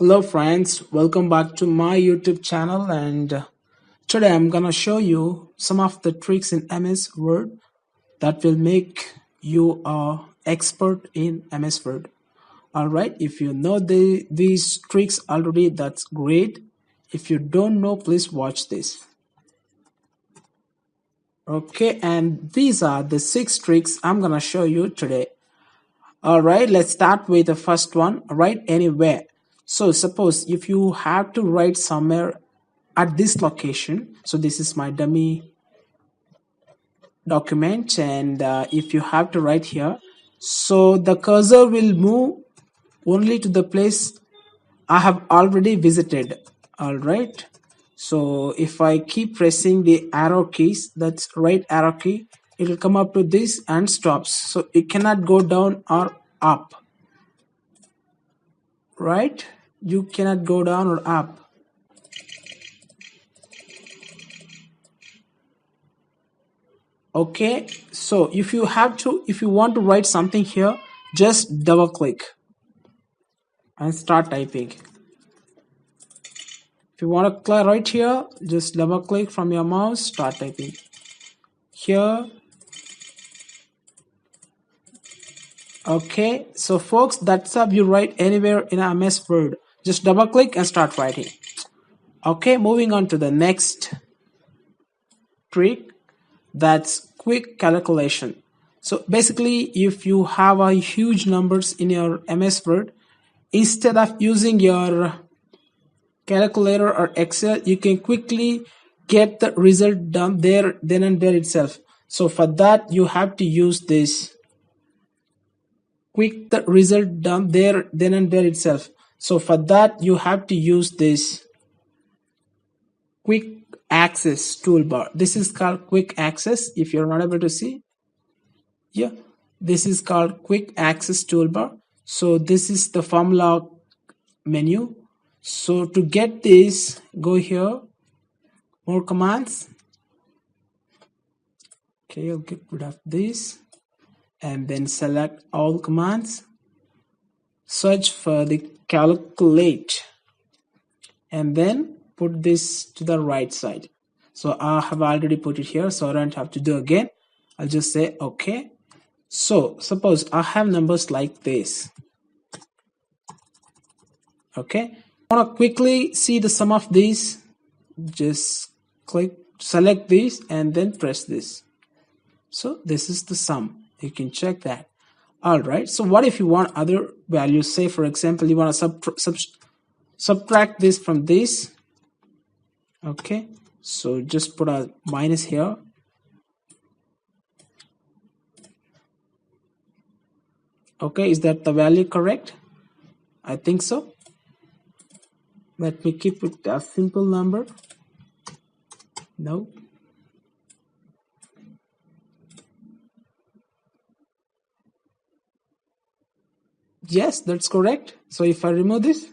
Hello friends, welcome back to my YouTube channel and today I'm gonna show you some of the tricks in MS Word that will make you a expert in MS Word. Alright, if you know these tricks already, that's great. If you don't know, please watch this. Okay, and these are the 6 tricks I'm gonna show you today. Alright, let's start with the first one. Write anywhere. So suppose if you have to write somewhere at this location, so this is my dummy document, and if you have to write here, so the cursor will move only to the place I have already visited. Alright, so if I keep pressing the arrow keys, that's right arrow key, it will come up to this and stops, so it cannot go down or up. Right, you cannot go down or up. Okay, so if you want to write something here, just double click and start typing. If you want to write here, just double click from your mouse, start typing here. Okay, so folks, that's how you write anywhere in a MS Word. Just double click and start writing. Okay, moving on to the next trick, that's quick calculation. So basically, if you have a huge numbers in your MS Word, instead of using your calculator or Excel, you can quickly get the result done there then and there itself. So for that, you have to use this quick the result done there then and there itself. So for that, you have to use this quick access toolbar. This is called quick access. If you're not able to see, yeah, this is called quick access toolbar. So this is the formula menu. So to get this, go here, more commands. Okay, I'll get rid of this and then select all commands. Search for the calculate and then put this to the right side. So I have already put it here, so I don't have to do again. I'll just say okay. So suppose I have numbers like this. Okay, I want to quickly see the sum of these. Just select this and then press this. So this is the sum. You can check that. Alright, so what if you want other values? Say for example, you want to subtract this from this. Okay, so just put a minus here. Okay, is that the value correct? I think so. Let me keep it a simple number. No. Yes, that's correct. So if I remove this,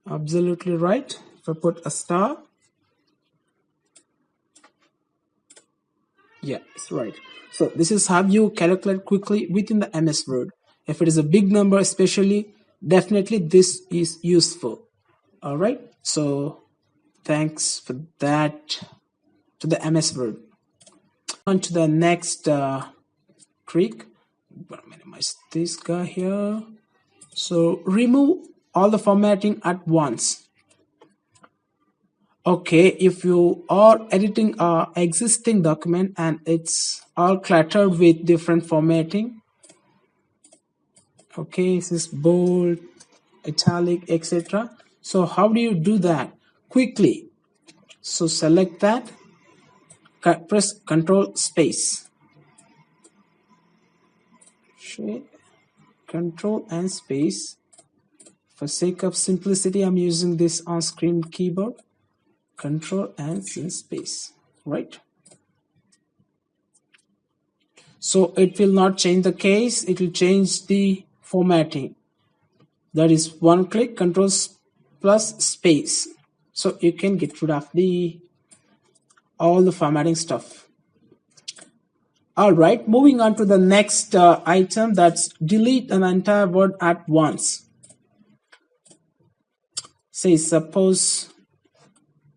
absolutely right. If I put a star, yeah, it's right. So this is how you calculate quickly within the MS Word. If it is a big number especially, definitely this is useful. All right, so thanks for that to the MS Word. On to the next trick. I'm gonna minimize this guy here. So remove all the formatting at once. Okay, if you are editing a existing document and it's all cluttered with different formatting, okay, this is bold, italic, etc. So how do you do that quickly? So select that, press Control Space, Control and Space. For sake of simplicity, I'm using this on-screen keyboard. Control and Space, right? So it will not change the case, it will change the formatting. That is one click, Control plus Space. So you can get rid of all the formatting stuff. All right, moving on to the next item, that's delete an entire word at once. Say suppose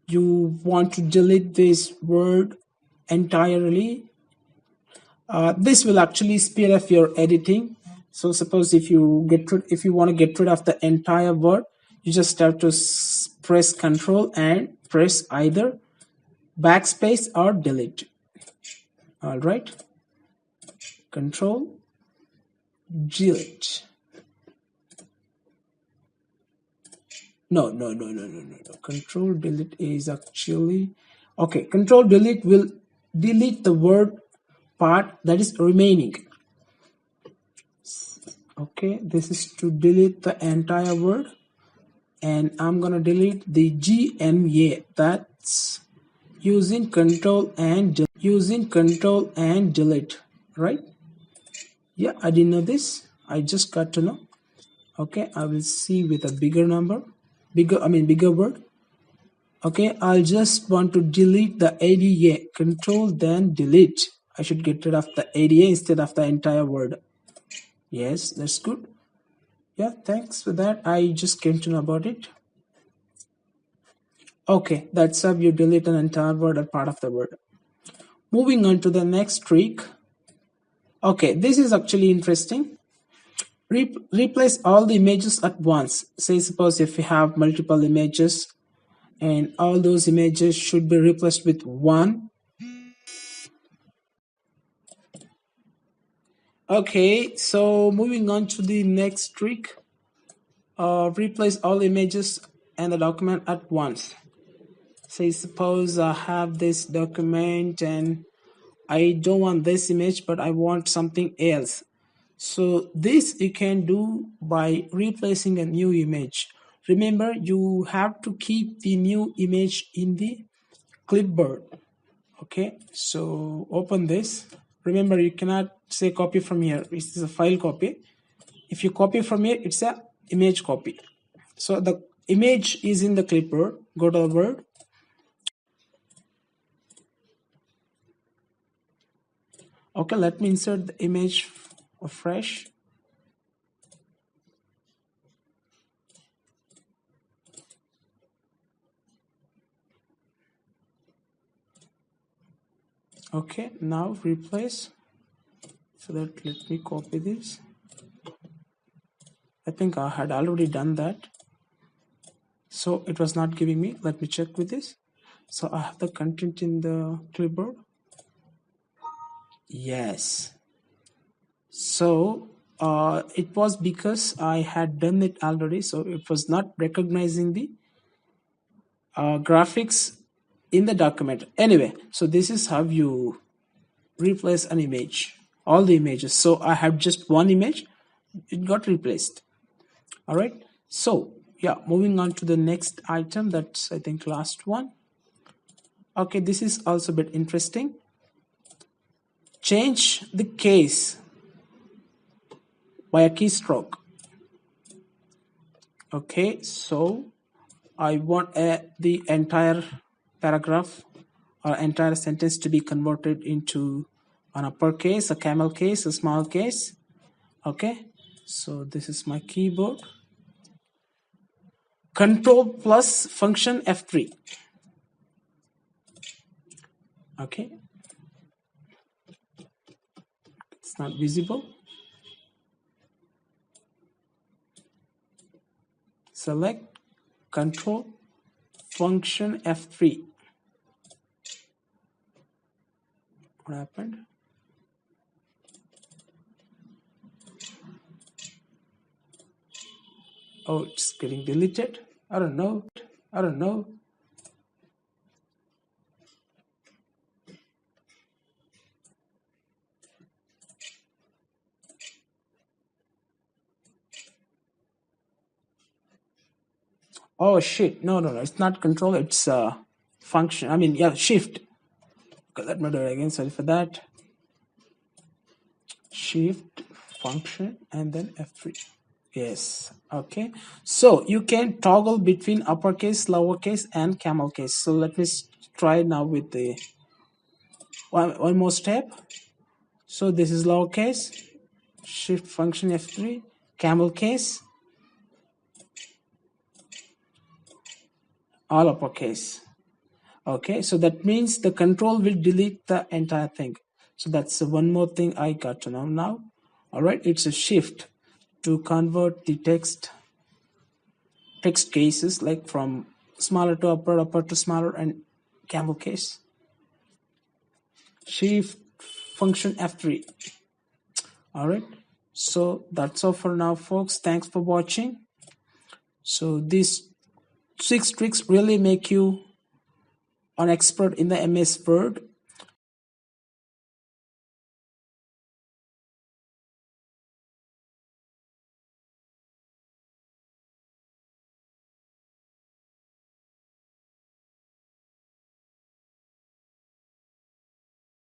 you want to delete this word entirely. This will actually speed up your editing. So suppose if you want to get rid of the entire word, you just have to press Control and press either backspace or delete. All right, Control delete. No. Control delete is actually okay. Control delete will delete the word part that is remaining. Okay, this is to delete the entire word, and I'm gonna delete the GMA. That's using control and delete, right? Yeah, I didn't know this. I just got to know. Okay, I will see with a bigger number, bigger word. Okay, I'll just want to delete the ADA. Control then delete. I should get rid of the ADA instead of the entire word. Yes, that's good. Yeah, thanks for that. I just came to know about it. Okay, that's how you delete an entire word or part of the word. Moving on to the next trick. Okay, this is actually interesting. Replace all the images at once. Say suppose if you have multiple images and all those images should be replaced with one. Okay, so moving on to the next trick. Replace all images and the document at once. Say suppose I have this document and I don't want this image but I want something else. So this you can do by replacing a new image. Remember, you have to keep the new image in the clipboard. Okay, so open this. Remember, you cannot say copy from here. This is a file copy. If you copy from here, it's a image copy. So the image is in the clipboard. Go to the Word. Okay, let me insert the image fresh. Okay, now replace. So that let me copy this. I think I had already done that. So it was not giving me. Let me check with this. So I have the content in the clipboard. Yes. So it was because I had done it already. So it was not recognizing the graphics in the document. Anyway, so this is how you replace an image. All the images. So I have just one image. It got replaced. All right. So yeah, moving on to the next item. That's I think last one. Okay, this is also a bit interesting. Change the case by a keystroke. Okay, so I want the entire paragraph or entire sentence to be converted into an uppercase, a camel case, a small case. Okay, so this is my keyboard. Control plus function F3. Okay, it's not visible. Select control function F3. What happened? Oh, it's getting deleted. I don't know. Oh shit. No. It's not control. It's function. I mean, yeah, shift. Okay, let me do it again. Sorry for that. Shift function and then F3. Yes. Okay. So you can toggle between uppercase, lowercase, and camel case. So let me try now with the one more step. So this is lowercase, shift function F3, camel case, all uppercase. Okay, so that means the control will delete the entire thing. So that's one more thing I got to know now. All right, it's a shift to convert the text cases, like from smaller to upper, upper to smaller, and camel case. Shift function F3. All right, so that's all for now, folks. Thanks for watching. So these 6 tricks really make you an expert in the MS Word.